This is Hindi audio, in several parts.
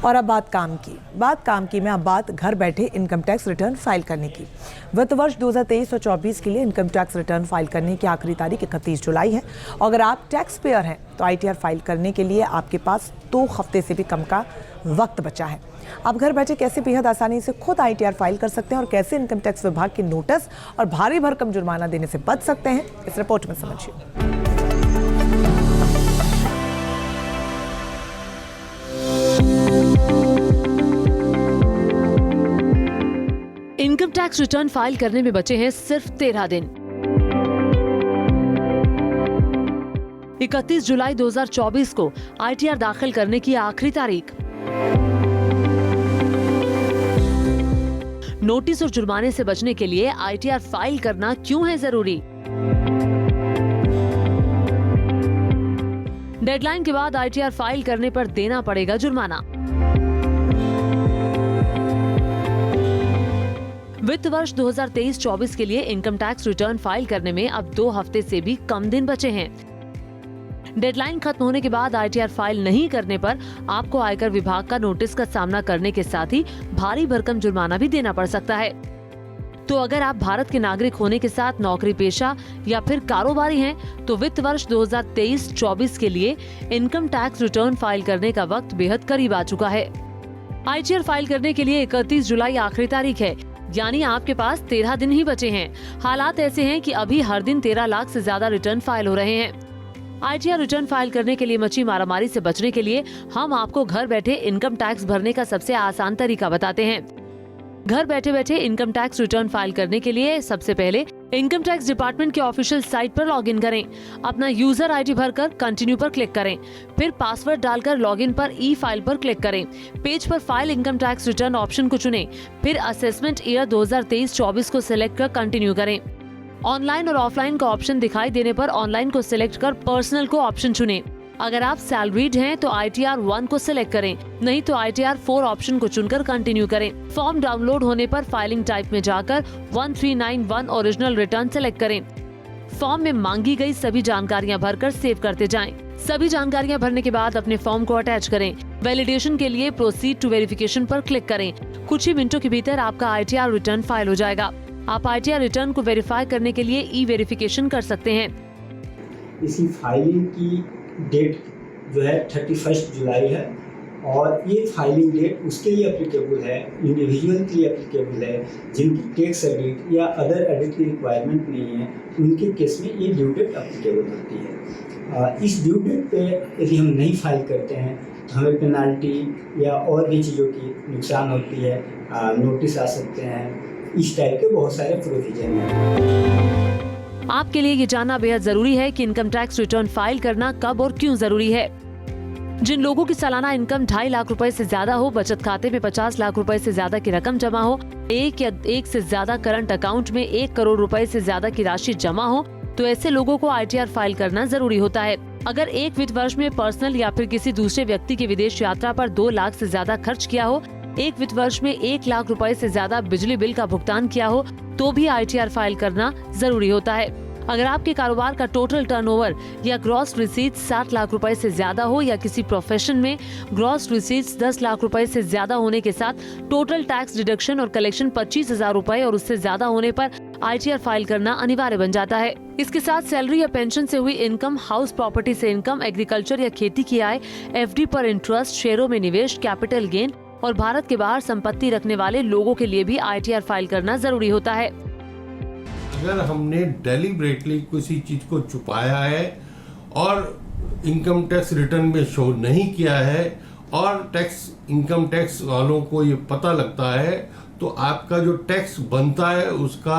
और अब बात काम की में अब बात घर बैठे इनकम टैक्स रिटर्न फाइल करने की। वित्त वर्ष 2023 और 24 के लिए इनकम टैक्स रिटर्न फाइल करने की आखिरी तारीख 31 जुलाई है। अगर आप टैक्स पेयर हैं तो ITR फाइल करने के लिए आपके पास 2 हफ्ते से भी कम का वक्त बचा है। आप घर बैठे कैसे बेहद आसानी से खुद ITR फाइल कर सकते हैं और कैसे इनकम टैक्स विभाग के नोटिस और भारी भरकम जुर्माना देने से बच सकते हैं, इस रिपोर्ट में समझिए। इनकम टैक्स रिटर्न फाइल करने में बचे हैं सिर्फ 13 दिन। 31 जुलाई 2024 को ITR दाखिल करने की आखिरी तारीख। नोटिस और जुर्माने से बचने के लिए ITR फाइल करना क्यों है जरूरी? डेडलाइन के बाद ITR फाइल करने पर देना पड़ेगा जुर्माना। वित्त वर्ष 2023-24 के लिए इनकम टैक्स रिटर्न फाइल करने में अब 2 हफ्ते से भी कम दिन बचे हैं। डेडलाइन खत्म होने के बाद ITR फाइल नहीं करने पर आपको आयकर विभाग का नोटिस का सामना करने के साथ ही भारी भरकम जुर्माना भी देना पड़ सकता है। तो अगर आप भारत के नागरिक होने के साथ नौकरी पेशा या फिर कारोबारी हैं, तो वित्त वर्ष 2023-24 के लिए इनकम टैक्स रिटर्न फाइल करने का वक्त बेहद करीब आ चुका है। ITR फाइल करने के लिए 31 जुलाई आखिरी तारीख है, यानी आपके पास 13 दिन ही बचे हैं। हालात ऐसे हैं कि अभी हर दिन 13 लाख से ज्यादा रिटर्न फाइल हो रहे हैं। ITR रिटर्न फाइल करने के लिए मची मारामारी से बचने के लिए हम आपको घर बैठे इनकम टैक्स भरने का सबसे आसान तरीका बताते हैं। घर बैठे बैठे इनकम टैक्स रिटर्न फाइल करने के लिए सबसे पहले इनकम टैक्स डिपार्टमेंट के ऑफिशियल साइट पर लॉगिन करें। अपना यूजर ID भरकर कंटिन्यू पर क्लिक करें। फिर पासवर्ड डालकर लॉगिन पर ई फाइल पर क्लिक करें। पेज पर file income tax return option को चुनें। फिर असेसमेंट ईयर 2023-24 को सिलेक्ट कर कंटिन्यू करें। ऑनलाइन और ऑफलाइन का ऑप्शन दिखाई देने पर ऑनलाइन को सिलेक्ट कर पर्सनल को ऑप्शन चुनें। अगर आप सैलरीड हैं तो ITR 1 को सिलेक्ट करें, नहीं तो ITR 4 ऑप्शन को चुनकर कंटिन्यू करें। फॉर्म डाउनलोड होने पर फाइलिंग टाइप में जाकर 1391 ओरिजिनल रिटर्न सिलेक्ट करें। फॉर्म में मांगी गई सभी जानकारियां भरकर सेव करते जाएं। सभी जानकारियां भरने के बाद अपने फॉर्म को अटैच करें। वैलिडेशन के लिए प्रोसीड टू वेरिफिकेशन पर क्लिक करें। कुछ ही मिनटों के भीतर आपका ITR रिटर्न फाइल हो जाएगा। आप ITR रिटर्न को वेरीफाई करने के लिए ई-वेरिफिकेशन कर सकते हैं। इसी फाइलिंग की डेट जो है 31 जुलाई है और ये फाइलिंग डेट उसके लिए एप्लीकेबल है, इंडिविजुअल के लिए एप्लीकेबल है जिनकी टैक्स एडिट या अदर एडिट की रिक्वायरमेंट नहीं है। उनके केस में ये ड्यू डेट एप्लीकेबल होती है। इस ड्यू डेट पे यदि हम नहीं फाइल करते हैं तो हमें पेनाल्टी या और भी चीज़ों की नुकसान होती है, नोटिस आ सकते हैं। इस टाइप के बहुत सारे प्रोविजन हैं। आपके लिए ये जानना बेहद जरूरी है कि इनकम टैक्स रिटर्न फाइल करना कब और क्यों जरूरी है। जिन लोगों की सालाना इनकम 2.5 लाख रुपए से ज्यादा हो, बचत खाते में 50 लाख रुपए से ज्यादा की रकम जमा हो, एक या एक से ज्यादा करंट अकाउंट में 1 करोड़ रुपए से ज्यादा की राशि जमा हो, तो ऐसे लोगों को ITR फाइल करना जरूरी होता है। अगर एक वित्त वर्ष में पर्सनल या फिर किसी दूसरे व्यक्ति की विदेश यात्रा पर 2 लाख से ज्यादा खर्च किया हो, एक वित्त वर्ष में 1 लाख रुपए से ज्यादा बिजली बिल का भुगतान किया हो, तो भी ITR फाइल करना जरूरी होता है। अगर आपके कारोबार का टोटल टर्नओवर या ग्रॉस रिसीट्स 7 लाख रुपए से ज्यादा हो या किसी प्रोफेशन में ग्रॉस रिसीट्स 10 लाख रुपए से ज्यादा होने के साथ टोटल टैक्स डिडक्शन और कलेक्शन 25,000 रुपए और उससे ज्यादा होने पर ITR फाइल करना अनिवार्य बन जाता है। इसके साथ सैलरी या पेंशन से हुई इनकम, हाउस प्रॉपर्टी से इनकम, एग्रीकल्चर या खेती की आय, FD पर इंटरेस्ट, शेयरों में निवेश, कैपिटल गेन और भारत के बाहर संपत्ति रखने वाले लोगों के लिए भी ITR फाइल करना जरूरी होता है। अगर हमने डेलिब्रेटली किसी चीज को छुपाया है और इनकम टैक्स रिटर्न में शो नहीं किया है और इनकम टैक्स वालों को ये पता लगता है, तो आपका जो टैक्स बनता है उसका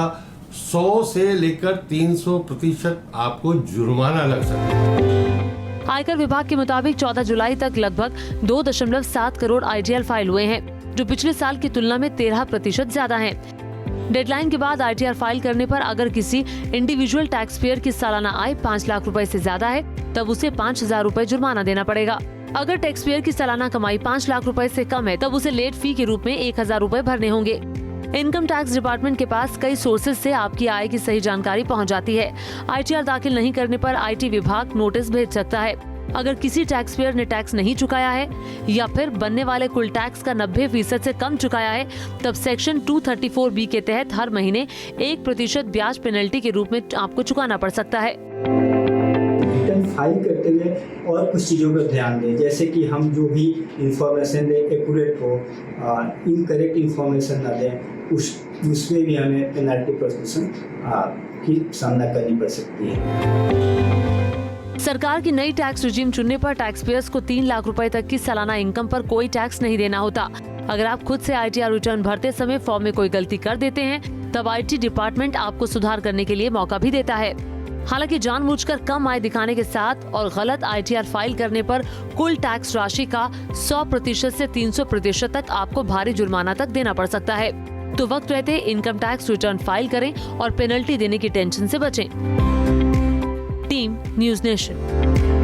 100 से लेकर 300% आपको जुर्माना लग सकता है। आयकर विभाग के मुताबिक 14 जुलाई तक लगभग 2.7 करोड़ ITR फाइल हुए हैं, जो पिछले साल की तुलना में 13% ज्यादा हैं। डेडलाइन के बाद ITR फाइल करने पर अगर किसी इंडिविजुअल टैक्स पेयर की सालाना आय 5 लाख रुपए से ज्यादा है, तब उसे 5,000 रुपए जुर्माना देना पड़ेगा। अगर टैक्स पेयर की सालाना कमाई 5 लाख रुपए से कम है, तब उसे लेट फी के रूप में 1,000 रुपए भरने होंगे। इनकम टैक्स डिपार्टमेंट के पास कई सोर्सेज से आपकी आय की सही जानकारी पहुंच जाती है। ITR दाखिल नहीं करने पर IT विभाग नोटिस भेज सकता है। अगर किसी टैक्स पेयर ने टैक्स नहीं चुकाया है या फिर बनने वाले कुल टैक्स का 90% से कम चुकाया है, तब सेक्शन 234B के तहत हर महीने 1% ब्याज पेनल्टी के रूप में आपको चुकाना पड़ सकता है। रिटर्न फाइल करते हुए और कुछ चीज़ों पर ध्यान दें, जैसे कि हम जो भी इंफॉर्मेशन दें एक्यूरेट हो, इनकरेक्ट इंफॉर्मेशन ना दें, उसमें भी हमें पेनल्टी प्रोसेशन की सामना करनी पड़ सकती है। सरकार की नई टैक्स रिजीम चुनने पर टैक्स पेयर्स को 3 लाख रुपए तक की सालाना इनकम पर कोई टैक्स नहीं देना होता। अगर आप खुद से ITR रिटर्न भरते समय फॉर्म में कोई गलती कर देते हैं, तब IT डिपार्टमेंट आपको सुधार करने के लिए मौका भी देता है। हालांकि जानबूझकर कम आय दिखाने के साथ और गलत ITR फाइल करने पर कुल टैक्स राशि का 100% से 300% तक आपको भारी जुर्माना तक देना पड़ सकता है। तो वक्त रहते इनकम टैक्स रिटर्न फाइल करें और पेनल्टी देने की टेंशन से बचें। Team news nation.